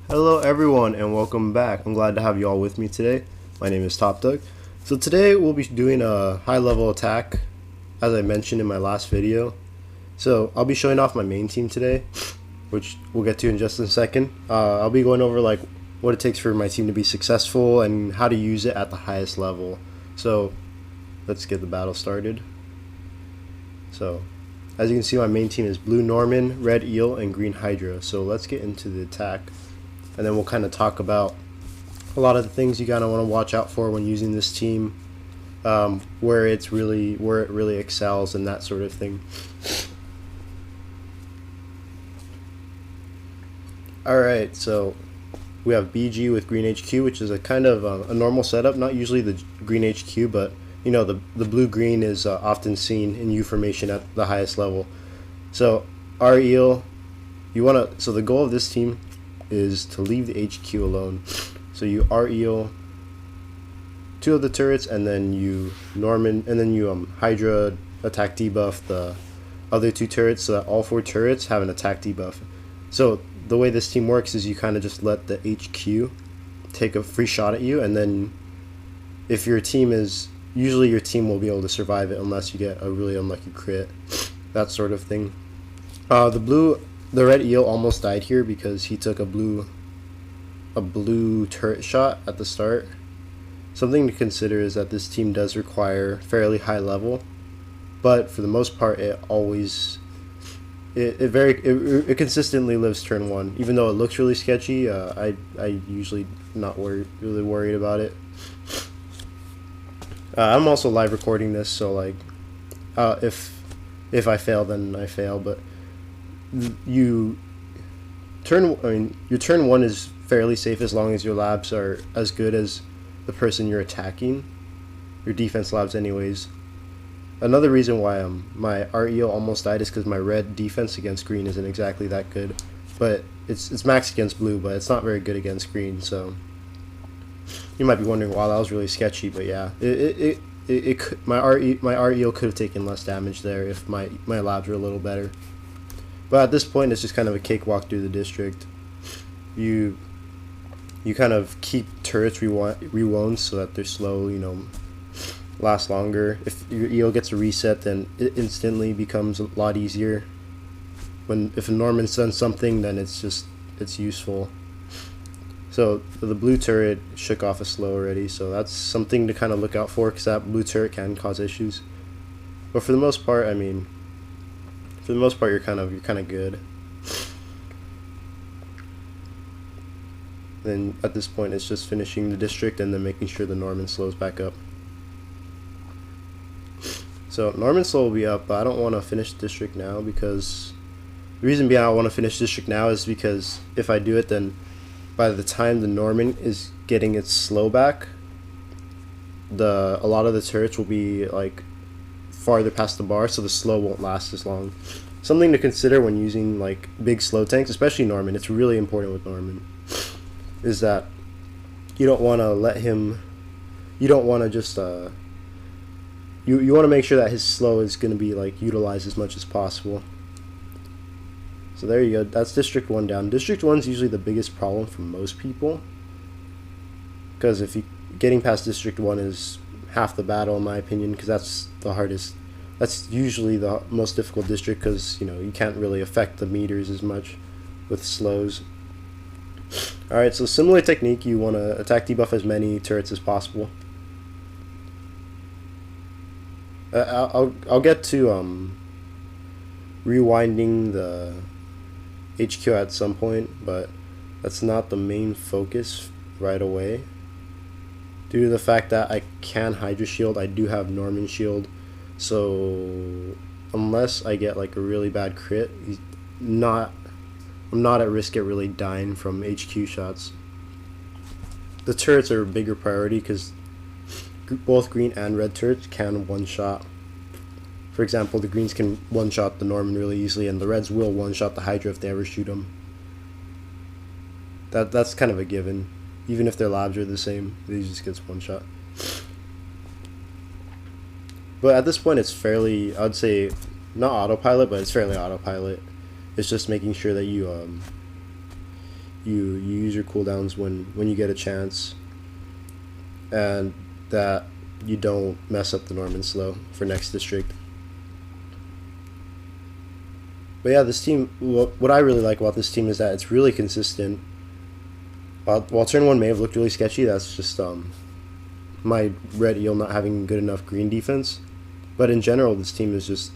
Hello everyone and welcome back. I'm glad to have you all with me today. My name is Top Doug. So today we'll be doing a high level attack as I mentioned in my last video. So I'll be showing off my main team today, which we'll get to in just a second. I'll be going over like what it takes for my team to be successful and how to use it at the highest level. So let's get the battle started. So as you can see, my main team is blue Norman, red eel, and green Hydra. So let's get into the attack. And then we'll kind of talk about a lot of the things you kind of want to watch out for when using this team, where it really excels and that sort of thing. Alright, so we have BG with green HQ, which is a kind of a normal setup, not usually the green HQ, but you know, the blue-green is often seen in U formation at the highest level. So our eel, so the goal of this team is to leave the HQ alone. So you REO two of the turrets, and then you Hydra attack debuff the other two turrets, so that all four turrets have an attack debuff. So the way this team works is you kind of just let the HQ take a free shot at you, and then if your team is, usually your team will be able to survive it unless you get a really unlucky crit, that sort of thing. The red eel almost died here because he took a blue turret shot at the start. Something to consider is that this team does require fairly high level, but for the most part it consistently lives turn 1. Even though it looks really sketchy, I usually not really worried about it. I'm also live recording this, so like if I fail, then I fail, but your turn 1 is fairly safe as long as your labs are as good as the person you're attacking, your defense labs anyways. Another reason why my REO almost died is because my red defense against green isn't exactly that good, but it's max against blue, but it's not very good against green. So you might be wondering, wow, that was really sketchy, but yeah, my REO could have taken less damage there if my labs were a little better. But at this point, it's just kind of a cakewalk through the district. You kind of keep turrets rewound so that they're slow, last longer. If your EO gets a reset, then it instantly becomes a lot easier. If a Norman's done something, then it's useful. So the blue turret shook off a slow already, so that's something to kind of look out for, because that blue turret can cause issues. But for the most part, you're kind of good. Then at this point, it's just finishing the district and then making sure the Norman slows back up. So Norman slow will be up, but I don't want to finish district now, because the reason being I don't want to finish district now is because if I do it, then by the time the Norman is getting its slow back, a lot of the turrets will be like farther past the bar, so the slow won't last as long. Something to consider when using like big slow tanks, especially Norman, it's really important with Norman, is that you don't want to just you want to make sure that his slow is going to be like utilized as much as possible. So there you go, that's District 1 down. District 1 is usually the biggest problem for most people, because getting past District 1 is half the battle in my opinion, because that's the hardest. That's usually the most difficult district, because you can't really affect the meters as much with slows. Alright, so similar technique, you want to attack debuff as many turrets as possible. I'll get to rewinding the HQ at some point, but that's not the main focus right away. Due to the fact that I can Hydra shield, I do have Norman shield, so unless I get like a really bad crit, I'm not at risk of really dying from HQ shots. The turrets are a bigger priority because both green and red turrets can one-shot. For example, the greens can one-shot the Norman really easily, and the reds will one-shot the Hydra if they ever shoot them. That's kind of a given. Even if their labs are the same, they just gets one-shot. But at this point, it's fairly, I'd say, not autopilot, but it's fairly autopilot. It's just making sure that you you use your cooldowns when you get a chance, and that you don't mess up the Norman slow for next district. But yeah, this team, what I really like about this team is that it's really consistent. While turn 1 may have looked really sketchy, that's just my red eel not having good enough green defense. But in general, this team is just,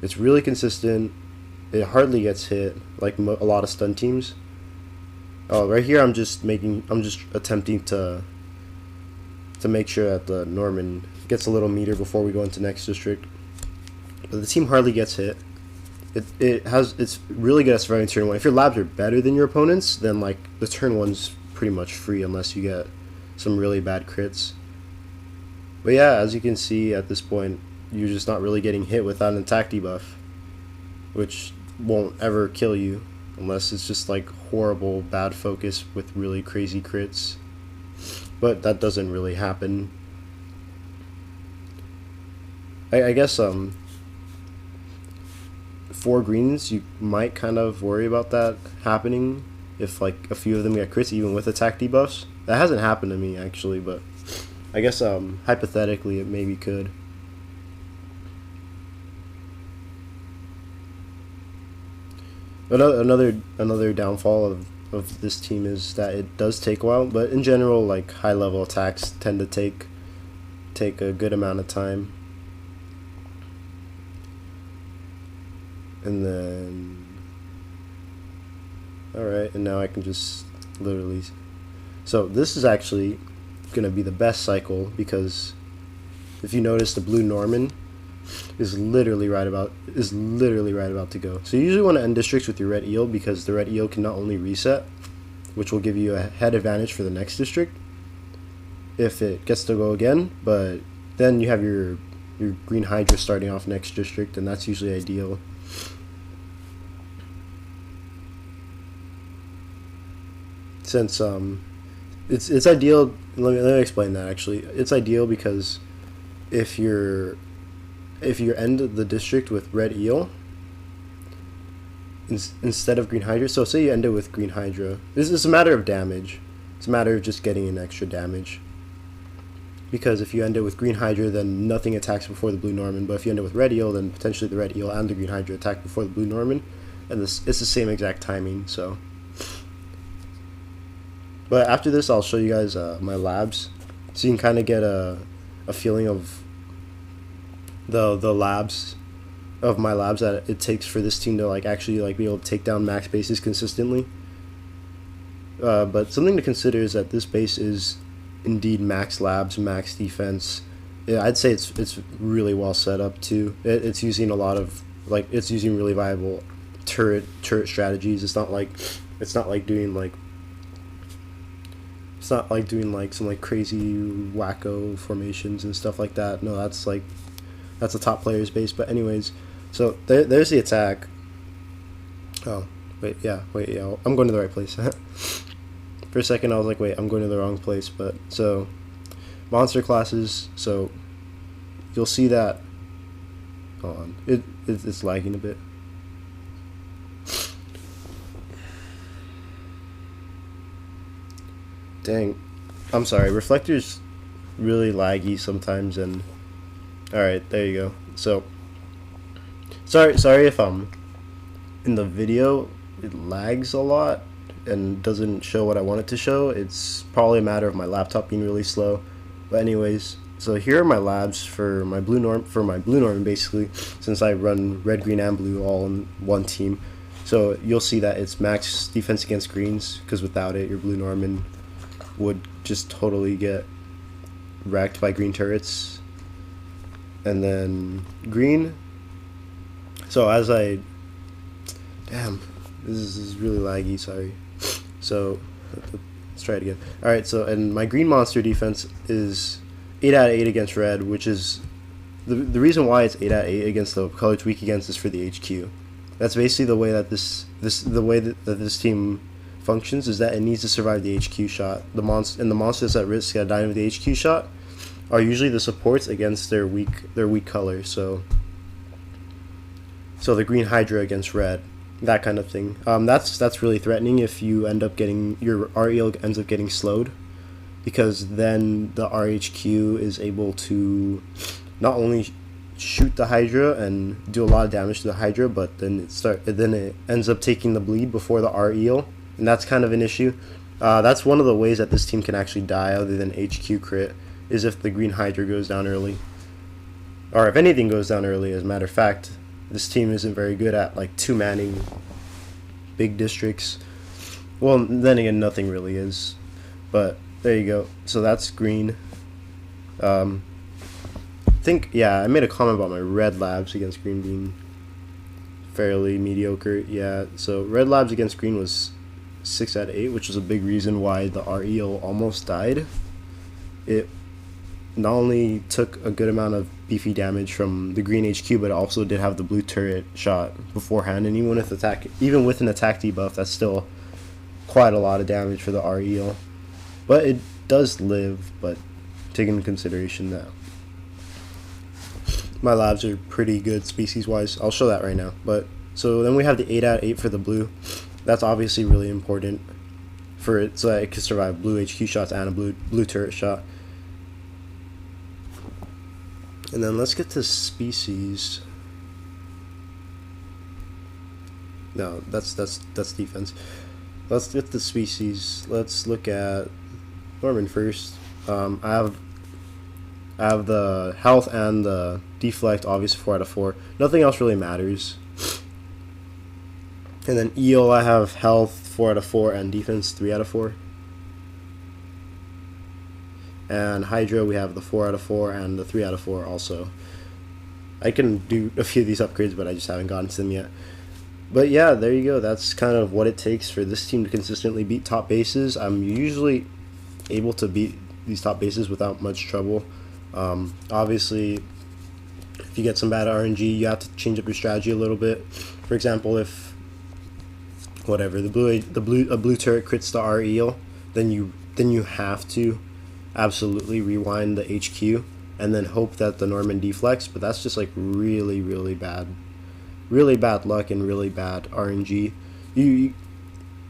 it's really consistent. It hardly gets hit like a lot of stun teams. Oh, right here I'm just attempting to make sure that the Norman gets a little meter before we go into next district. But the team hardly gets hit. It's really good at surviving turn 1. If your labs are better than your opponents, then like the turn 1's pretty much free unless you get some really bad crits. But yeah, as you can see at this point, you're just not really getting hit without an attack debuff, which won't ever kill you unless it's just like horrible bad focus with really crazy crits. But that doesn't really happen. I guess 4 greens, you might kind of worry about that happening if like a few of them get crits even with attack debuffs. That hasn't happened to me actually, but I guess hypothetically it maybe could. Another downfall of this team is that it does take a while, but in general, like high level attacks tend to take a good amount of time. And then, alright, and now I can just literally, so this is actually gonna be the best cycle, because if you notice, the blue Norman is literally right about to go. So you usually want to end districts with your red eel, because the red eel can not only reset, which will give you a head advantage for the next district if it gets to go again, but then you have your green Hydra starting off next district, and that's usually ideal. Since it's ideal, let me explain that actually. It's ideal because if you end the district with red eel instead of green Hydra, so say you end it with green Hydra, this is a matter of damage. It's a matter of just getting an extra damage. Because if you end it with green Hydra, then nothing attacks before the blue Norman. But if you end it with red eel, then potentially the red eel and the green Hydra attack before the blue Norman, and it's the same exact timing. So, but after this, I'll show you guys my labs, so you can kind of get a feeling of the labs of my labs that it takes for this team to like actually like be able to take down max bases consistently. But something to consider is that this base is indeed max labs, max defense. Yeah, I'd say it's really well set up too. It's using a lot of it's using really viable turret strategies. It's not like doing some like crazy wacko formations and stuff like that. No, that's a top player's base. But anyways, so there's the attack. Oh wait, yeah, I'm going to the right place. For a second I was like, wait, I'm going to the wrong place. But so monster classes, so you'll see that, hold on, it's lagging a bit. Dang, I'm sorry, Reflector's really laggy sometimes, and alright, there you go. So sorry if in the video it lags a lot and doesn't show what I want it to show. It's probably a matter of my laptop being really slow. But anyways, so here are my labs for my blue Norman basically, since I run red, green, and blue all in one team. So you'll see that it's max defense against greens, because without it your blue Norman would just totally get wrecked by green turrets. And then green, so damn, this is really laggy, sorry. So let's try it again. Alright, so and my green monster defense is 8 out of 8 against red, which is the reason why it's 8 out of 8 against the color it's weak against is for the HQ. That's basically the way that this team functions, is that it needs to survive the HQ shot. The monsters at risk at dying with the HQ shot are usually the supports against their weak color. So the green Hydra against red, that kind of thing. That's really threatening if you end up getting your REL ends up getting slowed, because then the RHQ is able to not only shoot the Hydra and do a lot of damage to the Hydra, but then it ends up taking the bleed before the REL, and that's kind of an issue. That's one of the ways that this team can actually die, other than HQ crit, is if the green Hydra goes down early, or if anything goes down early. As a matter of fact, this team isn't very good at like two-manning big districts. Well, then again, nothing really is. But there you go. So that's green. I made a comment about my red labs against green being fairly mediocre. Yeah, so red labs against green was 6 out of 8, which was a big reason why the REL almost died. It not only took a good amount of beefy damage from the green HQ, but it also did have the blue turret shot beforehand, and even with an attack debuff, that's still quite a lot of damage for the REL. But it does live, but take into consideration that my labs are pretty good species wise. I'll show that right now. But so then we have the 8 out of 8 for the blue. That's obviously really important for it, so that it can survive blue HQ shots and a blue turret shot. And then let's get to species. No, that's defense. Let's get the species. Let's look at Norman first. I have the health and the deflect, obviously 4 out of 4. Nothing else really matters. And then Eel, I have health 4 out of 4 and defense 3 out of 4. And Hydra, we have the 4 out of 4 and the 3 out of 4 also. I can do a few of these upgrades, but I just haven't gotten to them yet. But yeah, there you go. That's kind of what it takes for this team to consistently beat top bases. I'm usually able to beat these top bases without much trouble. Obviously, if you get some bad RNG, you have to change up your strategy a little bit. For example, if a blue turret crits the REL, then you have to absolutely rewind the HQ and then hope that the Norman deflects, but that's just like really bad luck and really bad RNG.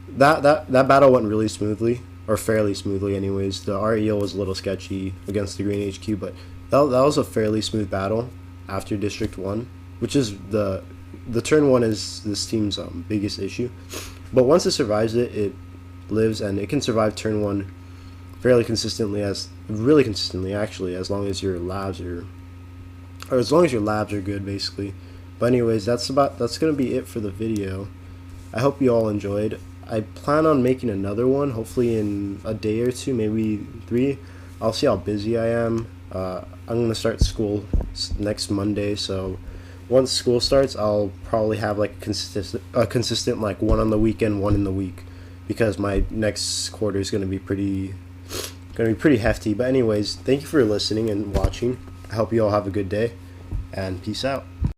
That battle went really smoothly, or fairly smoothly anyways. The REL was a little sketchy against the green HQ, but that was a fairly smooth battle after District 1, which is the turn 1 is this team's biggest issue. But once it survives it, it lives, and it can survive turn 1 fairly consistently, really consistently actually, as long as your labs are good basically. But anyways, that's gonna be it for the video. I hope you all enjoyed. I plan on making another one hopefully in a day or two, maybe 3. I'll see how busy I am. I'm gonna start school next Monday, so once school starts, I'll probably have like a consistent like one on the weekend, one in the week, because my next quarter is gonna be pretty hefty. But anyways, thank you for listening and watching. I hope you all have a good day, and peace out.